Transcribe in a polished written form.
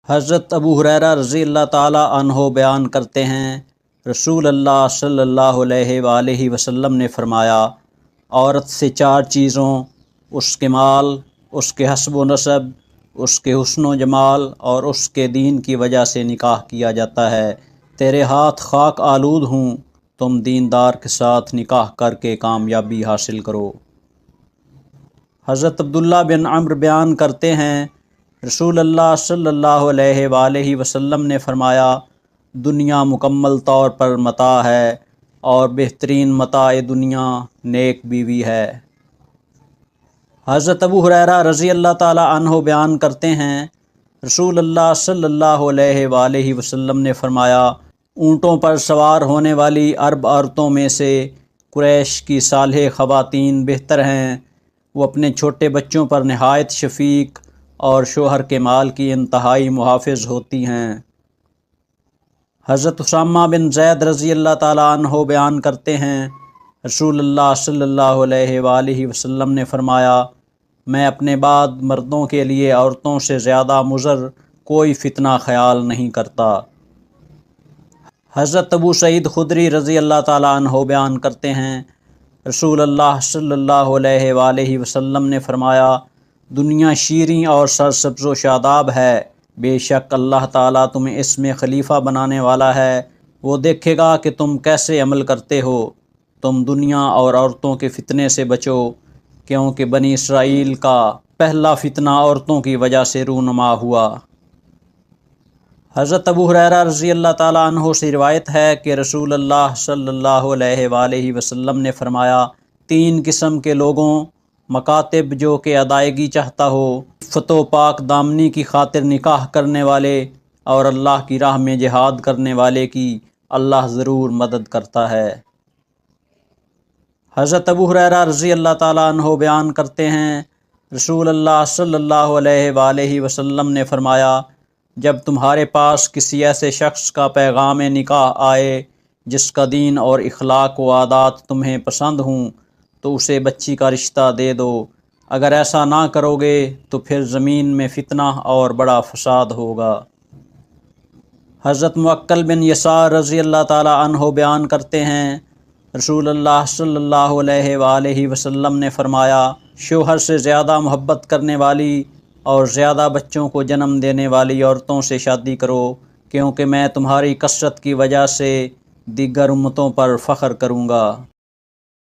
حضرت ابو ہریرہ رضی اللہ تعالیٰ عنہ بیان کرتے ہیں، رسول اللہ صلی اللہ علیہ وآلہ وسلم نے فرمایا، عورت سے 4 چیزوں، اس کے مال، اس کے حسب و نسب، اس کے حسن و جمال اور اس کے دین کی وجہ سے نکاح کیا جاتا ہے۔ تیرے ہاتھ خاک آلود ہوں، تم دیندار کے ساتھ نکاح کر کے کامیابی حاصل کرو۔ حضرت عبداللہ بن عمرو بیان کرتے ہیں، رسول اللہ صلی اللہ علیہ وآلہ وسلم نے فرمایا، دنیا مکمل طور پر متاع ہے اور بہترین متاع دنیا نیک بیوی ہے۔ حضرت ابو ہریرہ رضی اللہ تعالیٰ عنہ بیان کرتے ہیں، رسول اللہ صلی اللہ علیہ وآلہ وسلم نے فرمایا، اونٹوں پر سوار ہونے والی عرب عورتوں میں سے قریش کی صالح خواتین بہتر ہیں۔ وہ اپنے چھوٹے بچوں پر نہایت شفیق اور شوہر کے مال کی انتہائی محافظ ہوتی ہیں۔ حضرت اسامہ بن زید رضی اللہ تعالیٰ عنہ بیان کرتے ہیں، رسول اللہ صلی اللہ علیہ وآلہ وسلم نے فرمایا، میں اپنے بعد مردوں کے لیے عورتوں سے زیادہ مضر کوئی فتنہ خیال نہیں کرتا۔ حضرت ابو سعید خدری رضی اللہ تعالیٰ عنہ بیان کرتے ہیں، رسول اللہ صلی اللہ علیہ وآلہ وسلم نے فرمایا، دنیا شیریں اور سرسبز و شاداب ہے، بے شک اللہ تعالیٰ تمہیں اس میں خلیفہ بنانے والا ہے، وہ دیکھے گا کہ تم کیسے عمل کرتے ہو۔ تم دنیا اور عورتوں کے فتنے سے بچو، کیونکہ بنی اسرائیل کا پہلا فتنہ عورتوں کی وجہ سے رونما ہوا۔ حضرت ابو ہریرہ رضی اللہ تعالیٰ عنہ سے روایت ہے کہ رسول اللہ صلی اللہ علیہ وآلہ وسلم نے فرمایا، 3 قسم کے لوگوں، مکاتب جو کہ ادائیگی چاہتا ہو، عفت و پاک دامنی کی خاطر نکاح کرنے والے اور اللہ کی راہ میں جہاد کرنے والے کی اللہ ضرور مدد کرتا ہے۔ حضرت ابو ہریرہ رضی اللہ تعالیٰ عنہ بیان کرتے ہیں، رسول اللہ صلی اللہ علیہ وآلہ وسلم نے فرمایا، جب تمہارے پاس کسی ایسے شخص کا پیغام نکاح آئے جس کا دین اور اخلاق و عادات تمہیں پسند ہوں تو اسے بچی کا رشتہ دے دو، اگر ایسا نہ کرو گے تو پھر زمین میں فتنہ اور بڑا فساد ہوگا۔ حضرت معقل بن یسار رضی اللہ تعالیٰ عنہ بیان کرتے ہیں، رسول اللہ صلی اللہ علیہ وآلہ وسلم نے فرمایا، شوہر سے زیادہ محبت کرنے والی اور زیادہ بچوں کو جنم دینے والی عورتوں سے شادی کرو، کیونکہ میں تمہاری کثرت کی وجہ سے دیگر امتوں پر فخر کروں گا۔